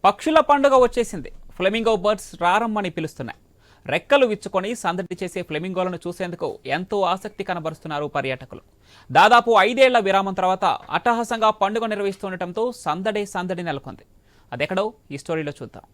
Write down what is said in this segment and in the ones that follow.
పక్షుల పండుగ వచ్చేసింది. ఫ్లెమింగో బర్డ్స్ రారమ్మని పిలుస్తున్నాయి. రెక్కలు విచ్చుకొని సందడి చేసే ఫ్లెమింగోలను చూసేందుకు ఎంతో ఆసక్తి కనబరుస్తున్నారు పర్యాటకులు. దాదాపు 5 ఏళ్ల విరామం తర్వాత అట్టహాసంగా పండుగ నిర్వహిస్తుండటంతో సందడి నెలకొంది. అదెక్కడో ఈ స్టోరీలో చూద్దాం.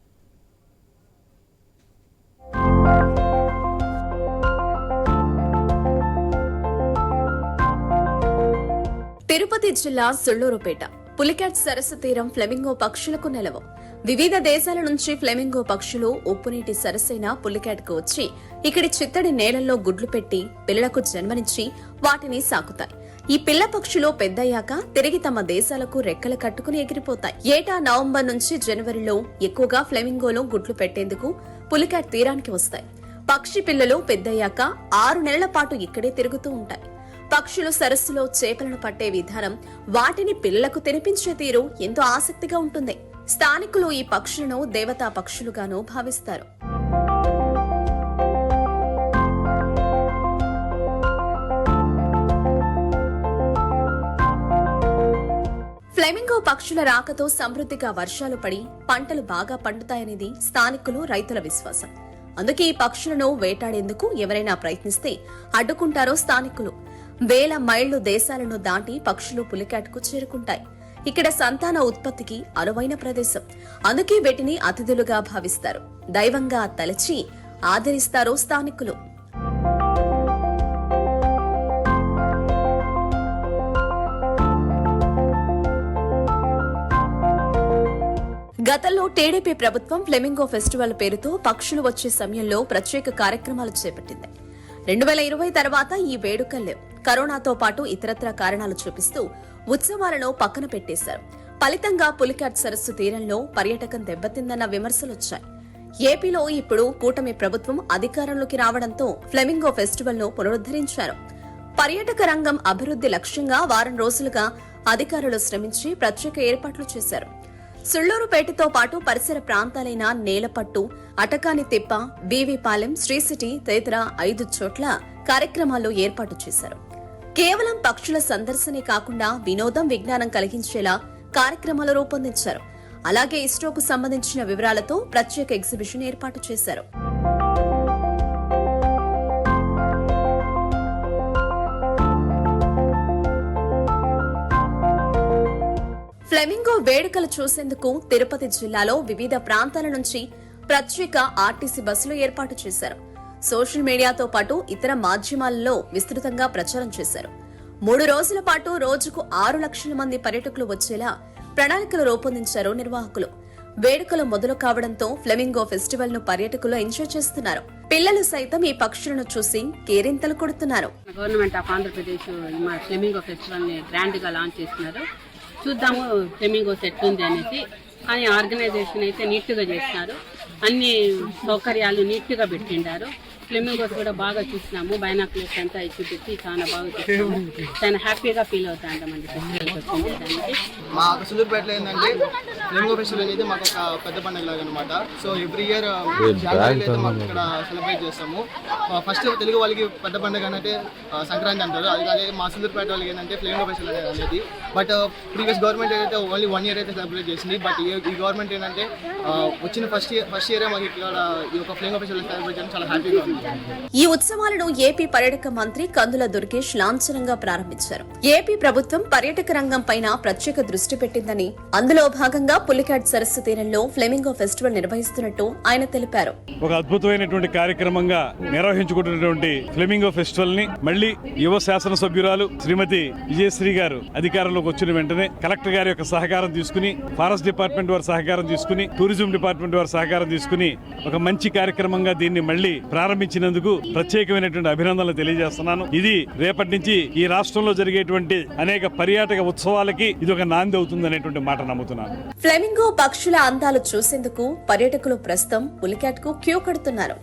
తిరుపతి జిల్లా సుళ్లూరుపేట పులికాట్ సరస్సు తీరం ఫ్లెమింగో పక్షులకు నెలవు. వివిధ దేశాల నుంచి ఫ్లెమింగో పక్షులు ఉప్పునీటి సరస్సైన పులికాట్ కు వచ్చి ఇక్కడి చిత్తడి నేలల్లో గుడ్లు పెట్టి పిల్లలకు జన్మనిచ్చి వాటిని సాకుతాయి. ఈ పిల్ల పక్షులు పెద్దయ్యాక తిరిగి తమ దేశాలకు రెక్కలు కట్టుకుని ఎగిరిపోతాయి. ఏటా నవంబర్ నుంచి జనవరిలో ఎక్కువగా ఫ్లెమింగోలు గుడ్లు పెట్టేందుకు పులికాట్ తీరానికి వస్తాయి. పక్షి పిల్లలు పెద్దయ్యాక 6 నెలల పాటు ఇక్కడే తిరుగుతూ ఉంటాయి. పక్షులు సరస్సులో చేపలను పట్టే విధానం, వాటిని పిల్లలకు తినిపించే తీరు ఎంతో ఆసక్తిగా ఉంటుంది. స్థానికులు ఈ పక్షులను దేవతా పక్షులుగాను భావిస్తారు. ఫ్లెమింగో పక్షుల రాకతో సమృద్ధిగా వర్షాలు పడి పంటలు బాగా పండుతాయనేది స్థానికులు, రైతుల విశ్వాసం. అందుకే ఈ పక్షులను వేటాడేందుకు ఎవరైనా ప్రయత్నిస్తే అడ్డుకుంటారో స్థానికులు. వేల మైళ్లు దేశాలను దాటి పక్షులు పులికాట్కు చేరుకుంటాయి. ఇక్కడ సంతాన ఉత్పత్తికి అనువైన ప్రదేశం. అందుకే వీటిని అతిథులుగా భావిస్తారు. దైవంగా తలచి ఆదరిస్తారో స్థానికులు. గతంలో టీడీపీ ప్రభుత్వం ఫ్లెమింగో ఫెస్టివల్ పేరుతో పక్షులు వచ్చే సమయంలో ప్రత్యేక కార్యక్రమాలు చేపట్టింది. 2020 తర్వాత ఈ వేడుకలు లేవు. కరోనాతో పాటు ఇతరత్ర కారణాలు చూపిస్తూ ఉత్సవాలను పక్కన పెట్టేశారు. ఫలితంగా పులికాట్ సరస్సు తీరంలో పర్యాటకం దెబ్బతిందన్న విమర్శలొచ్చాయి. ఏపీలో ఇప్పుడు కూటమి ప్రభుత్వం అధికారంలోకి రావడంతో ఫ్లెమింగో ఫెస్టివల్ ను పునరుద్దరించారు. పర్యాటక రంగం అభివృద్ధి లక్ష్యంగా వారం రోజులుగా అధికారులు శ్రమించి ప్రత్యేక ఏర్పాట్లు చేశారు. సుళ్లూరుపేటతో పాటు పరిసర ప్రాంతాలైన నేలపట్టు, అటకాని తిప్ప, బీవీపాలెం, శ్రీసిటీ తదితర 5 చోట్ల కార్యక్రమాల్లో ఏర్పాటు చేశారు. కేవలం పక్షుల సందర్శనే కాకుండా వినోదం, విజ్ఞానం కలిగించేలా కార్యక్రమాలు రూపొందించారు. అలాగే ఇస్రోకు సంబంధించిన వివరాలతో ప్రత్యేక ఎగ్జిబిషన్ ఏర్పాటు చేశారు. ఫ్లెమింగో వేడుకలు చూసేందుకు తిరుపతి జిల్లాలో వివిధ ప్రాంతాల నుంచి ప్రత్యేక ఆర్టీసీ బస్సులు ఏర్పాటు చేశారు. సోషల్ మీడియాతో పాటు ఇతర మాధ్యమాలలో విస్తృతంగా ప్రచారం చేశారు. 3 రోజుల పాటు రోజుకు 6 లక్షల మంది పర్యాటకులు వచ్చేలా ప్రణాళికలు రూపొందించారు నిర్వాహకులు. వేడుకలు మొదలు కావడంతో ఫ్లెమింగో ఫెస్టివల్ ను పర్యాటకులు ఎంజాయ్ చేస్తున్నారు. పిల్లలు సైతం ఈ పక్షులను చూసి కేరింతలు కొడుతున్నారు. Government of Andhra Pradesh flamingo festival ని గ్రాండ్ గా లాంచ్ చేస్తున్నారు. చూద్దాము ఫ్లెమింగోస్ ఎట్లుంది అనేసి. కానీ ఆర్గనైజేషన్ అయితే నీట్ గా చేస్తున్నారు. అన్ని సౌకర్యాలు నీట్ గా పెట్టిండారు. ఫ్లెమింగోస్ కూడా బాగా చూసినాము. బైనాక్యులర్స్ అంతా చూపించి చాలా బాగా చూసినాము. చాలా హ్యాపీగా ఫీల్ అవుతామండి ఫెస్టివల్కి వచ్చింది. మా సుళ్లూరుపేటలో ఏంటంటే ఫ్లెమింగో ఫెస్టివల్ అనేది మాకు ఒక పెద్ద పండుగ లాగా అనమాట. సో ఎవ్రీ ఇయర్ జనవరిలో అయితే మాకు ఇక్కడ సెలబ్రేట్ చేస్తాము. ఫస్ట్ తెలుగు వాళ్ళకి పెద్ద పండుగ అంటే సంక్రాంతి అంటారు. అదే మా సుళ్లూరుపేట వాళ్ళకి ఏంటంటే ఫ్లెమింగో ఫెస్టివల్ అనేది. బట్ ప్రీవియస్ గవర్నమెంట్ అయితే ఓన్లీ 1 year అయితే సెలబ్రేట్ చేసింది. బట్ ఈ గవర్నమెంట్ ఏంటంటే వచ్చిన ఫస్ట్ ఇయరే మాకు ఇక్కడ ఈ యొక్క ఫ్లెమింగో ఫెస్టివల్ సెలబ్రేట్ చేయడం చాలా హ్యాపీగా ఉంది. ఈ ఉత్సవాలను ఏపీ పర్యాటక మంత్రి కందుల దుర్గేష్ లాంఛనంగా ప్రారంభించారు. ఏపీ ప్రభుత్వం పర్యాటక రంగం పైన ప్రత్యేక దృష్టి పెట్టిందని, అందులో భాగంగా పులికాట్ సరస్సు తీరంలో ఫ్లెమింగో ఫెస్టివల్ నిర్వహిస్తున్నట్టు ఆయన తెలిపారు. ఒక అద్భుతమైనటువంటి కార్యక్రమంగా నిర్వహించుకుంటున్నటువంటి ఫ్లెమింగో ఫెస్టివల్ ని మళ్లీ యువ శాసనసభ్యురాలు శ్రీమతి విజయశ్రీ గారు అధికారంలోకి వచ్చిన వెంటనే కలెక్టర్ గారి యొక్క సహకారం తీసుకుని, ఫారెస్ట్ డిపార్ట్మెంట్ వారి సహకారం తీసుకుని, టూరిజం డిపార్ట్మెంట్ వారి సహకారం తీసుకుని ఒక మంచి కార్యక్రమంగా దీన్ని మళ్లీ ప్రారంభించినందుకు ప్రత్యేకమైనటువంటి అభినందనలు తెలియజేస్తున్నాను. ఇది రేపటి నుంచి ఈ రాష్ట్రంలో జరిగేటువంటి అనేక పర్యాటక ఉత్సవాలకి ఇది ఒక నాంది అవుతుంది అనేటువంటి మాట నమ్ముతున్నాను. ఫ్లెమింగో పక్షుల అందాలు చూసేందుకు పర్యాటకులు ప్రస్తుతం పులికాట్ కు క్యూ కడుతున్నారు.